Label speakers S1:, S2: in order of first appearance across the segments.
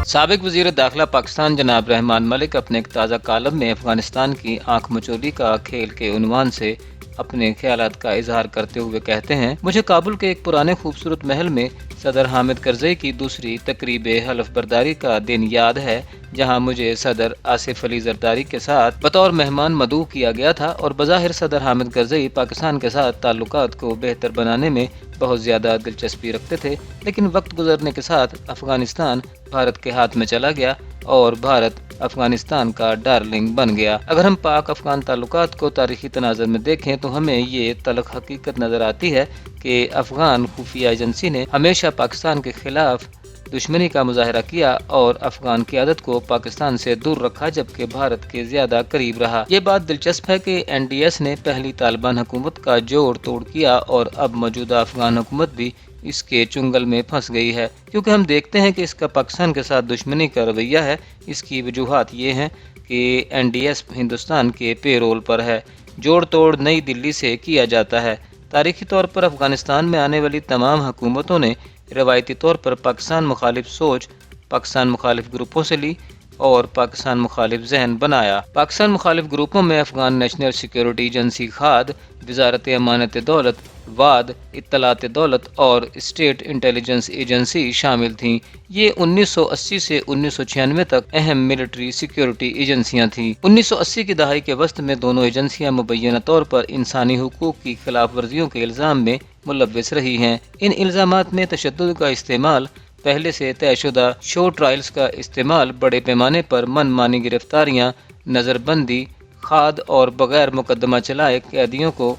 S1: سابق وزیر داخلہ پاکستان جناب رحمان ملک اپنے ایک تازہ کالم میں افغانستان کی آنکھ مچولی کا کھیل کے عنوان سے اپنے خیالات کا اظہار کرتے ہوئے کہتے ہیں، مجھے کابل کے ایک پرانے خوبصورت محل میں صدر حامد کرزئی کی دوسری تقریب حلف برداری کا دن یاد ہے، جہاں مجھے صدر آصف علی زرداری کے ساتھ بطور مہمان مدعو کیا گیا تھا اور بظاہر صدر حامد کرزئی پاکستان کے ساتھ تعلقات کو بہتر بنانے میں بہت زیادہ دلچسپی رکھتے تھے، لیکن وقت گزرنے کے ساتھ افغانستان بھارت کے ہاتھ میں چلا گیا اور بھارت افغانستان کا ڈارلنگ بن گیا۔ اگر ہم پاک افغان تعلقات کو تاریخی تناظر میں دیکھیں تو ہمیں یہ تلخ حقیقت نظر آتی ہے کہ افغان خفیہ ایجنسی نے ہمیشہ پاکستان کے خلاف دشمنی کا مظاہرہ کیا اور افغان قیادت کو پاکستان سے دور رکھا، جبکہ بھارت کے زیادہ قریب رہا۔ یہ بات دلچسپ ہے کہ این ڈی ایس نے پہلی طالبان حکومت کا جوڑ توڑ کیا اور اب موجودہ افغان حکومت بھی اس کے چنگل میں پھنس گئی ہے، کیونکہ ہم دیکھتے ہیں کہ اس کا پاکستان کے ساتھ دشمنی کا رویہ ہے۔ اس کی وجوہات یہ ہیں کہ این ڈی ایس ہندوستان کے پے رول پر ہے، جوڑ توڑ نئی دلی سے کیا جاتا ہے۔ تاریخی طور پر افغانستان میں آنے والی تمام حکومتوں نے روایتی طور پر پاکستان مخالف سوچ پاکستان مخالف گروپوں سے لی اور پاکستان مخالف ذہن بنایا۔ پاکستان مخالف گروپوں میں افغان نیشنل سیکیورٹی ایجنسی خاد، وزارت امانت دولت واد، اطلاعات دولت اور اسٹیٹ انٹیلیجنس ایجنسی شامل تھیں۔ یہ 1980 سے 1996 تک اہم ملٹری سیکیورٹی ایجنسیاں تھیں۔ 1980 کی دہائی کے وسط میں دونوں ایجنسیاں مبینہ طور پر انسانی حقوق کی خلاف ورزیوں کے الزام میں ملوث رہی ہیں۔ ان الزامات میں تشدد کا استعمال، پہلے سے طے شدہ شو ٹرائلز کا استعمال، بڑے پیمانے پر من مانی گرفتاریاں، نظر بندی، کھاد اور بغیر مقدمہ چلائے قیدیوں کو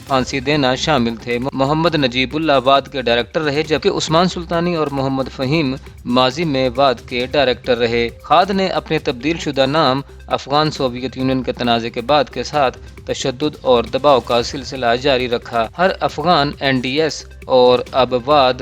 S1: پھانسی دینا شامل تھے۔ محمد نجیب اللہ واد کے ڈائریکٹر رہے، جبکہ عثمان سلطانی اور محمد فہیم ماضی میں واد کے ڈائریکٹر رہے۔ کھاد نے اپنے تبدیل شدہ نام افغان سوویت یونین کے تنازع کے بعد کے ساتھ تشدد اور دباؤ کا سلسلہ جاری رکھا۔ ہر افغان این ڈی ایس اور اب واد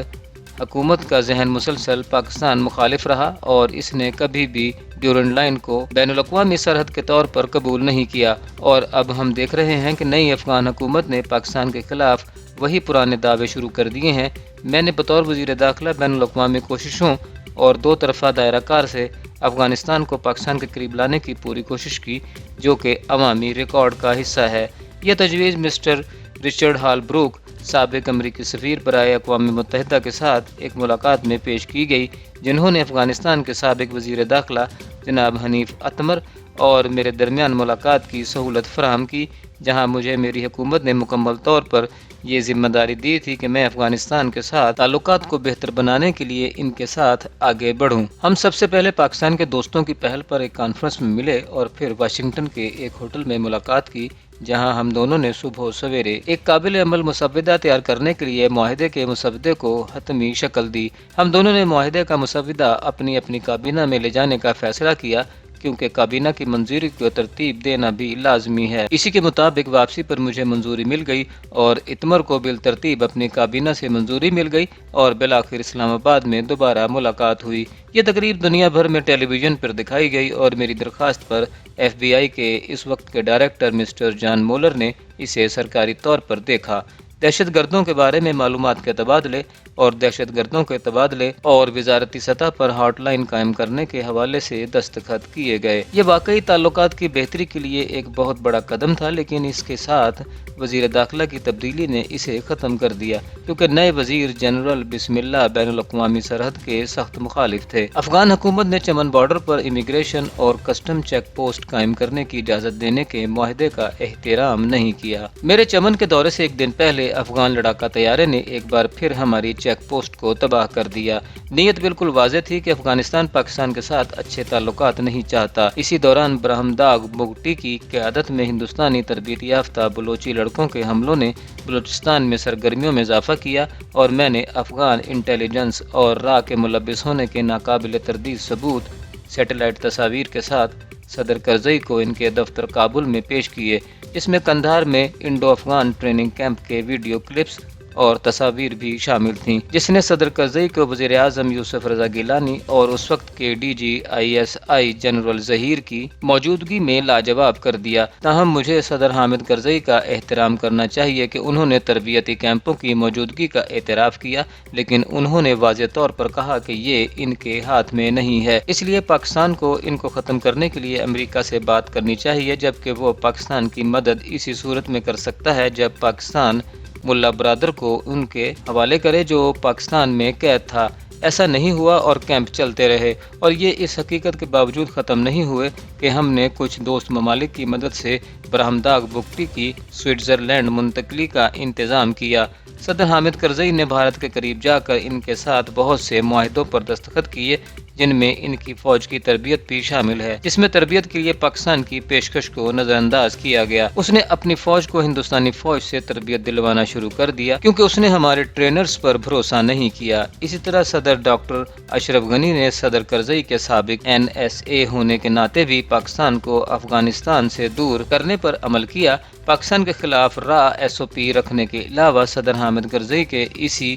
S1: حکومت کا ذہن مسلسل پاکستان مخالف رہا اور اس نے کبھی بھی ڈیورنڈ لائن کو بین الاقوامی سرحد کے طور پر قبول نہیں کیا، اور اب ہم دیکھ رہے ہیں کہ نئی افغان حکومت نے پاکستان کے خلاف وہی پرانے دعوے شروع کر دیے ہیں۔ میں نے بطور وزیر داخلہ بین الاقوامی کوششوں اور دو طرفہ دائرہ کار سے افغانستان کو پاکستان کے قریب لانے کی پوری کوشش کی، جو کہ عوامی ریکارڈ کا حصہ ہے۔ یہ تجویز مسٹر رچرڈ ہال بروک، سابق امریکی سفیر برائے اقوام متحدہ کے ساتھ ایک ملاقات میں پیش کی گئی، جنہوں نے افغانستان کے سابق وزیر داخلہ جناب حنیف اتمر اور میرے درمیان ملاقات کی سہولت فراہم کی، جہاں مجھے میری حکومت نے مکمل طور پر یہ ذمہ داری دی تھی کہ میں افغانستان کے ساتھ تعلقات کو بہتر بنانے کے لیے ان کے ساتھ آگے بڑھوں۔ ہم سب سے پہلے پاکستان کے دوستوں کی پہل پر ایک کانفرنس میں ملے اور پھر واشنگٹن کے ایک ہوٹل میں ملاقات کی، جہاں ہم دونوں نے صبح و سویرے ایک قابل عمل مسودہ تیار کرنے کے لیے معاہدے کے مسودے کو حتمی شکل دی۔ ہم دونوں نے معاہدے کا مسودہ اپنی اپنی کابینہ میں لے جانے کا فیصلہ کیا، کیونکہ کابینہ کی منظوری کو ترتیب دینا بھی لازمی ہے۔ اسی کے مطابق واپسی پر مجھے منظوری مل گئی اور اتمر کو بالترتیب اپنی کابینہ سے منظوری مل گئی اور بالآخر اسلام آباد میں دوبارہ ملاقات ہوئی۔ یہ تقریب دنیا بھر میں ٹیلی ویژن پر دکھائی گئی اور میری درخواست پر ایف بی آئی کے اس وقت کے ڈائریکٹر مسٹر جان مولر نے اسے سرکاری طور پر دیکھا۔ دہشت گردوں کے بارے میں معلومات کے تبادلے اور دہشت گردوں کے تبادلے اور وزارتی سطح پر ہاٹ لائن قائم کرنے کے حوالے سے دستخط کیے گئے۔ یہ واقعی تعلقات کی بہتری کے لیے ایک بہت بڑا قدم تھا، لیکن اس کے ساتھ وزیر داخلہ کی تبدیلی نے اسے ختم کر دیا، کیونکہ نئے وزیر جنرل بسم اللہ بین الاقوامی سرحد کے سخت مخالف تھے۔ افغان حکومت نے چمن بارڈر پر امیگریشن اور کسٹم چیک پوسٹ قائم کرنے کی اجازت دینے کے معاہدے کا احترام نہیں کیا۔ میرے چمن کے دورے سے ایک دن پہلے افغان لڑاکا طیارے نے ایک بار پھر ہماری چیک پوسٹ کو تباہ کر دیا۔ نیت بالکل واضح تھی کہ افغانستان پاکستان کے ساتھ اچھے تعلقات نہیں چاہتا۔ اسی دوران برہمداغ بگٹی کی قیادت میں ہندوستانی تربیت یافتہ بلوچی لڑکوں کے حملوں نے بلوچستان میں سرگرمیوں میں اضافہ کیا، اور میں نے افغان انٹیلیجنس اور را کے ملوث ہونے کے ناقابل تردید ثبوت سیٹلائٹ تصاویر کے ساتھ صدر کرزئی کو ان کے دفتر کابل میں پیش کیے، جس میں قندھار میں انڈو افغان ٹریننگ کیمپ کے ویڈیو کلپس اور تصاویر بھی شامل تھیں، جس نے صدر کرزئی کو وزیر اعظم یوسف رضا گیلانی اور اس وقت کے DGISI جنرل ظہیر کی موجودگی میں لاجواب کر دیا۔ تاہم مجھے صدر حامد کرزئی کا احترام کرنا چاہیے کہ انہوں نے تربیتی کیمپوں کی موجودگی کا اعتراف کیا، لیکن انہوں نے واضح طور پر کہا کہ یہ ان کے ہاتھ میں نہیں ہے، اس لیے پاکستان کو ان کو ختم کرنے کے لیے امریکہ سے بات کرنی چاہیے، جبکہ وہ پاکستان کی مدد اسی صورت میں کر سکتا ہے جب پاکستان ملا برادر کو ان کے حوالے کرے جو پاکستان میں قید تھا۔ ایسا نہیں ہوا اور کیمپ چلتے رہے، اور یہ اس حقیقت کے باوجود ختم نہیں ہوئے کہ ہم نے کچھ دوست ممالک کی مدد سے برہمداغ بگٹی کی سوئٹزرلینڈ منتقلی کا انتظام کیا۔ صدر حامد کرزئی نے بھارت کے قریب جا کر ان کے ساتھ بہت سے معاہدوں پر دستخط کیے، جن میں ان کی فوج کی تربیت بھی شامل ہے، جس میں تربیت کے لیے پاکستان کی پیشکش کو نظر انداز کیا گیا۔ اس نے اپنی فوج کو ہندوستانی فوج سے تربیت دلوانا شروع کر دیا کیونکہ اس نے ہمارے ٹرینرز پر بھروسہ نہیں کیا۔ اسی طرح صدر ڈاکٹر اشرف غنی نے صدر کرزئی کے سابق NSA ہونے کے ناطے بھی پاکستان کو افغانستان سے دور کرنے پر عمل کیا۔ پاکستان کے خلاف را SOP رکھنے کے علاوہ صدر حامد کرزئی کے EC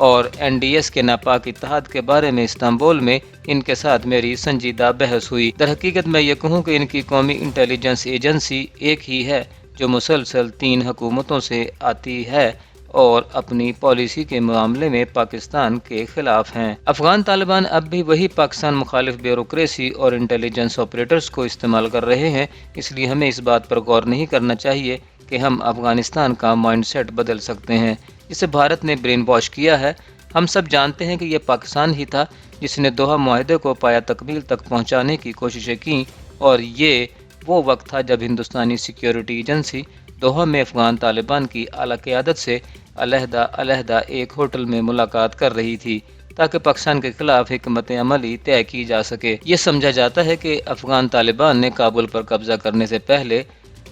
S1: اور NDS کے ناپاک اتحاد کے بارے میں استنبول میں ان کے ساتھ میری سنجیدہ بحث ہوئی۔ در حقیقت میں یہ کہوں کہ ان کی قومی انٹیلیجنس ایجنسی ایک ہی ہے جو مسلسل 3 حکومتوں سے آتی ہے اور اپنی پالیسی کے معاملے میں پاکستان کے خلاف ہیں۔ افغان طالبان اب بھی وہی پاکستان مخالف بیوروکریسی اور انٹیلیجنس آپریٹرز کو استعمال کر رہے ہیں، اس لیے ہمیں اس بات پر غور نہیں کرنا چاہیے کہ ہم افغانستان کا مائنڈ سیٹ بدل سکتے ہیں جسے بھارت نے برین واش کیا ہے۔ ہم سب جانتے ہیں کہ یہ پاکستان ہی تھا جس نے دوحہ معاہدے کو پایہ تکمیل تک پہنچانے کی کوششیں کیں، اور یہ وہ وقت تھا جب ہندوستانی سیکیورٹی ایجنسی دوحہ میں افغان طالبان کی اعلیٰ قیادت سے علیحدہ ایک ہوٹل میں ملاقات کر رہی تھی تاکہ پاکستان کے خلاف حکمت عملی طے کی جا سکے۔ یہ سمجھا جاتا ہے کہ افغان طالبان نے کابل پر قبضہ کرنے سے پہلے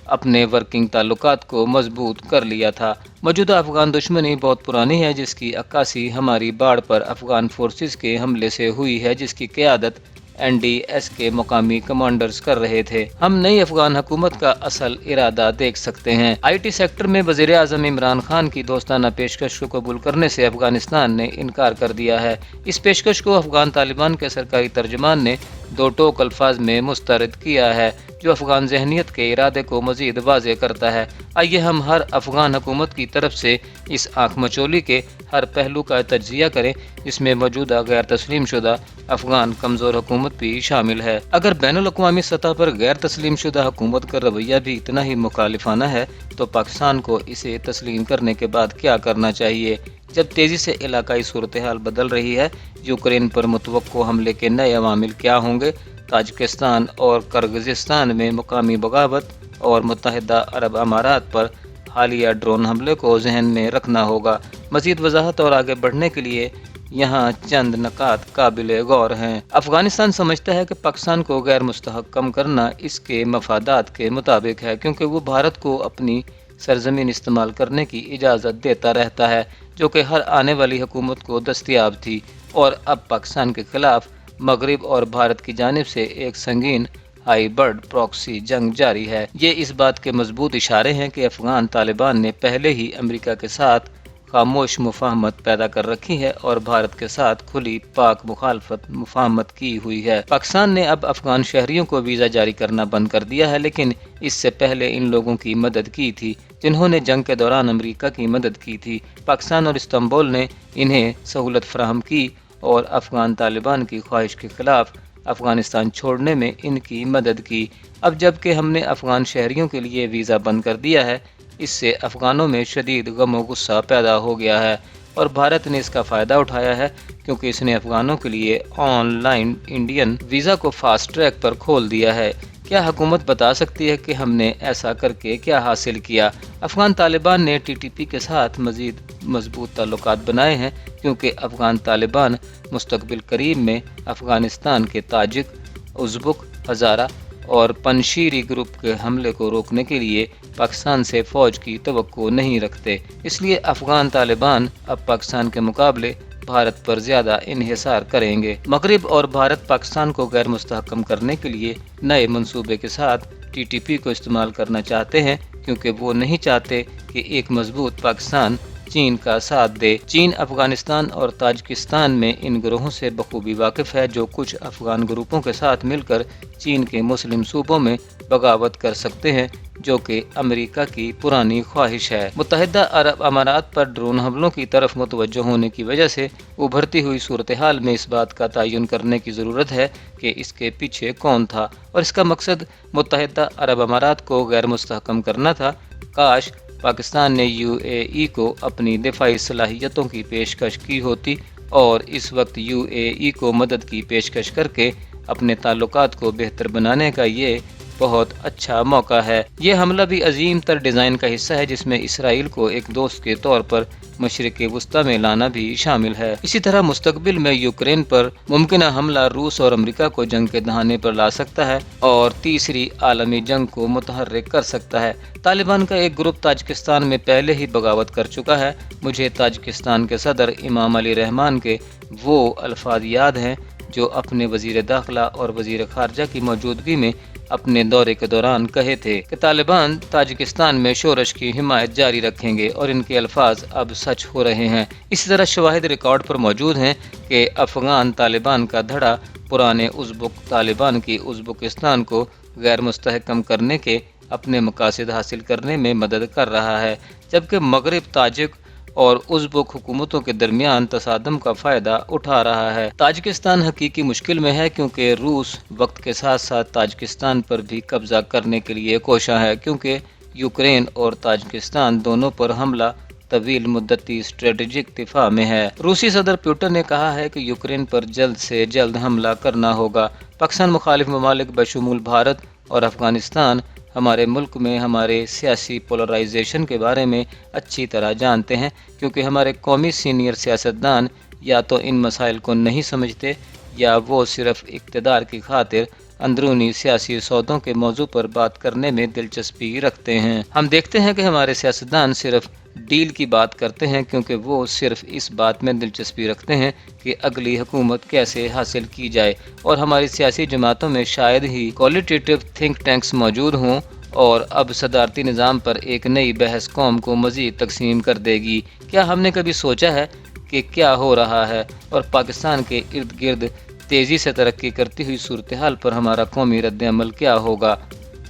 S1: اپنے ورکنگ تعلقات کو مضبوط کر لیا تھا۔ موجودہ افغان دشمنی بہت پرانی ہے، جس کی عکاسی ہماری باڑ پر افغان فورسز کے حملے سے ہوئی ہے، جس کی قیادت NDS کے مقامی کمانڈرز کر رہے تھے۔ ہم نئی افغان حکومت کا اصل ارادہ دیکھ سکتے ہیں۔ IT سیکٹر میں وزیر اعظم عمران خان کی دوستانہ پیشکش کو قبول کرنے سے افغانستان نے انکار کر دیا ہے۔ اس پیشکش کو افغان طالبان کے سرکاری ترجمان نے 2 ٹوک الفاظ میں مسترد کیا ہے، جو افغان ذہنیت کے ارادے کو مزید واضح کرتا ہے۔ آئیے ہم ہر افغان حکومت کی طرف سے اس آنکھ مچولی کے ہر پہلو کا تجزیہ کریں، جس میں موجودہ غیر تسلیم شدہ افغان کمزور حکومت بھی شامل ہے۔ اگر بین الاقوامی سطح پر غیر تسلیم شدہ حکومت کا رویہ بھی اتنا ہی مخالفانہ ہے تو پاکستان کو اسے تسلیم کرنے کے بعد کیا کرنا چاہیے؟ جب تیزی سے علاقائی صورتحال بدل رہی ہے، یوکرین پر متوقع حملے کے نئے عوامل کیا ہوں گے؟ تاجکستان اور کرغزستان میں مقامی بغاوت اور متحدہ عرب امارات پر حالیہ ڈرون حملے کو ذہن میں رکھنا ہوگا۔ مزید وضاحت اور آگے بڑھنے کے لیے یہاں چند نکات قابل غور ہیں۔ افغانستان سمجھتا ہے کہ پاکستان کو غیر مستحکم کرنا اس کے مفادات کے مطابق ہے، کیونکہ وہ بھارت کو اپنی سرزمین استعمال کرنے کی اجازت دیتا رہتا ہے، جو کہ ہر آنے والی حکومت کو دستیاب تھی، اور اب پاکستان کے خلاف مغرب اور بھارت کی جانب سے ایک سنگین ہائبرڈ پراکسی جنگ جاری ہے۔ یہ اس بات کے مضبوط اشارے ہیں کہ افغان طالبان نے پہلے ہی امریکہ کے ساتھ خاموش مفاہمت پیدا کر رکھی ہے اور بھارت کے ساتھ کھلی پاک مخالفت مفاہمت کی ہوئی ہے۔ پاکستان نے اب افغان شہریوں کو ویزا جاری کرنا بند کر دیا ہے، لیکن اس سے پہلے ان لوگوں کی مدد کی تھی جنہوں نے جنگ کے دوران امریکہ کی مدد کی تھی۔ پاکستان اور استنبول نے انہیں سہولت فراہم کی اور افغان طالبان کی خواہش کے خلاف افغانستان چھوڑنے میں ان کی مدد کی۔ اب جب کہ ہم نے افغان شہریوں کے لیے ویزا بند کر دیا ہے، اس سے افغانوں میں شدید غم و غصہ پیدا ہو گیا ہے، اور بھارت نے اس کا فائدہ اٹھایا ہے کیونکہ اس نے افغانوں کے لیے آن لائن انڈین ویزا کو فاسٹ ٹریک پر کھول دیا ہے۔ کیا حکومت بتا سکتی ہے کہ ہم نے ایسا کر کے کیا حاصل کیا؟ افغان طالبان نے TTP کے ساتھ مزید مضبوط تعلقات بنائے ہیں، کیونکہ افغان طالبان مستقبل قریب میں افغانستان کے تاجک، ازبک، ہزارہ اور پنشیری گروپ کے حملے کو روکنے کے لیے پاکستان سے فوج کی توقع نہیں رکھتے۔ اس لیے افغان طالبان اب پاکستان کے مقابلے بھارت پر زیادہ انحصار کریں گے۔ مغرب اور بھارت پاکستان کو غیر مستحکم کرنے کے لیے نئے منصوبے کے ساتھ TTP کو استعمال کرنا چاہتے ہیں، کیونکہ وہ نہیں چاہتے کہ ایک مضبوط پاکستان چین کا ساتھ دے۔ چین افغانستان اور تاجکستان میں ان گروہوں سے بخوبی واقف ہے جو کچھ افغان گروپوں کے ساتھ مل کر چین کے مسلم صوبوں میں بغاوت کر سکتے ہیں، جو کہ امریکہ کی پرانی خواہش ہے۔ متحدہ عرب امارات پر ڈرون حملوں کی طرف متوجہ ہونے کی وجہ سے ابھرتی ہوئی صورتحال میں اس بات کا تعین کرنے کی ضرورت ہے کہ اس کے پیچھے کون تھا اور اس کا مقصد متحدہ عرب امارات کو غیر مستحکم کرنا تھا۔ کاش پاکستان نے UAE کو اپنی دفاعی صلاحیتوں کی پیشکش کی ہوتی اور اس وقت UAE کو مدد کی پیشکش کر کے اپنے تعلقات کو بہتر بنانے کا یہ بہت اچھا موقع ہے۔ یہ حملہ بھی عظیم تر ڈیزائن کا حصہ ہے جس میں اسرائیل کو ایک دوست کے طور پر مشرق وسطیٰ میں لانا بھی شامل ہے۔ اسی طرح مستقبل میں یوکرین پر ممکنہ حملہ روس اور امریکہ کو جنگ کے دہانے پر لا سکتا ہے اور تیسری عالمی جنگ کو متحرک کر سکتا ہے۔ طالبان کا ایک گروپ تاجکستان میں پہلے ہی بغاوت کر چکا ہے۔ مجھے تاجکستان کے صدر امام علی رحمان کے وہ الفاظ یاد ہیں جو اپنے وزیر داخلہ اور وزیر خارجہ کی موجودگی میں اپنے دورے کے دوران کہے تھے کہ طالبان تاجکستان میں شورش کی حمایت جاری رکھیں گے، اور ان کے الفاظ اب سچ ہو رہے ہیں۔ اسی طرح شواہد ریکارڈ پر موجود ہیں کہ افغان طالبان کا دھڑا پرانے ازبک طالبان کی ازبکستان کو غیر مستحکم کرنے کے اپنے مقاصد حاصل کرنے میں مدد کر رہا ہے، جبکہ مغرب تاجک اور ازبک حکومتوں کے درمیان تصادم کا فائدہ اٹھا رہا ہے۔ تاجکستان حقیقی مشکل میں ہے کیونکہ روس وقت کے ساتھ ساتھ تاجکستان پر بھی قبضہ کرنے کے لیے کوشاں ہے، کیونکہ یوکرین اور تاجکستان دونوں پر حملہ طویل مدتی اسٹریٹجک دفاع میں ہے۔ روسی صدر پیوٹن نے کہا ہے کہ یوکرین پر جلد سے جلد حملہ کرنا ہوگا۔ پاکستان مخالف ممالک بشمول بھارت اور افغانستان ہمارے ملک میں ہمارے سیاسی پولرائزیشن کے بارے میں اچھی طرح جانتے ہیں، کیونکہ ہمارے قومی سینئر سیاستدان یا تو ان مسائل کو نہیں سمجھتے یا وہ صرف اقتدار کی خاطر اندرونی سیاسی سودوں کے موضوع پر بات کرنے میں دلچسپی رکھتے ہیں۔ ہم دیکھتے ہیں کہ ہمارے سیاستدان صرف ڈیل کی بات کرتے ہیں کیونکہ وہ صرف اس بات میں دلچسپی رکھتے ہیں کہ اگلی حکومت کیسے حاصل کی جائے، اور ہماری سیاسی جماعتوں میں شاید ہی کوالٹیٹیو تھنک ٹینکس موجود ہوں، اور اب صدارتی نظام پر ایک نئی بحث قوم کو مزید تقسیم کر دے گی۔ کیا ہم نے کبھی سوچا ہے کہ کیا ہو رہا ہے اور پاکستان کے ارد گرد تیزی سے ترقی کرتی ہوئی صورتحال پر ہمارا قومی رد عمل کیا ہوگا؟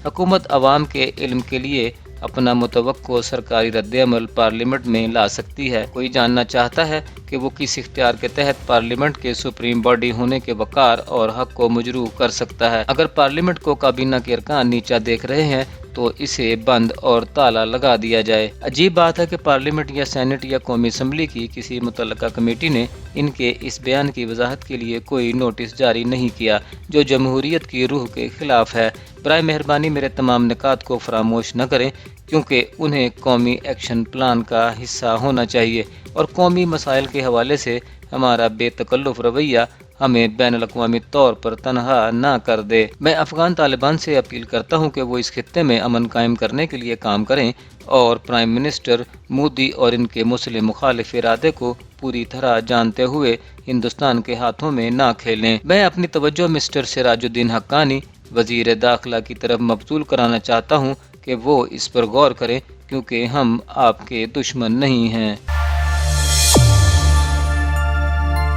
S1: حکومت عوام کے علم کے لیے اپنا متوقع سرکاری رد عمل پارلیمنٹ میں لا سکتی ہے۔ کوئی جاننا چاہتا ہے کہ وہ کس اختیار کے تحت پارلیمنٹ کے سپریم باڈی ہونے کے وقار اور حق کو مجروح کر سکتا ہے۔ اگر پارلیمنٹ کو کابینہ کے ارکان نیچا دیکھ رہے ہیں تو اسے بند اور تالا لگا دیا جائے۔ عجیب بات ہے کہ پارلیمنٹ یا سینٹ یا قومی اسمبلی کی کسی متعلقہ کمیٹی نے ان کے اس بیان کی وضاحت کے لیے کوئی نوٹس جاری نہیں کیا، جو جمہوریت کی روح کے خلاف ہے۔ برائے مہربانی میرے تمام نکات کو فراموش نہ کریں، کیونکہ انہیں قومی ایکشن پلان کا حصہ ہونا چاہیے، اور قومی مسائل کے حوالے سے ہمارا بے تکلف رویہ ہمیں بین الاقوامی طور پر تنہا نہ کر دے۔ میں افغان طالبان سے اپیل کرتا ہوں کہ وہ اس خطے میں امن قائم کرنے کے لیے کام کریں اور پرائم منسٹر مودی اور ان کے مسلم مخالف ارادے کو پوری طرح جانتے ہوئے ہندوستان کے ہاتھوں میں نہ کھیلیں۔ میں اپنی توجہ مسٹر سراج الدین حقانی وزیر داخلہ کی طرف مبذول کرانا چاہتا ہوں کہ وہ اس پر غور کریں، کیونکہ ہم آپ کے دشمن نہیں ہیں۔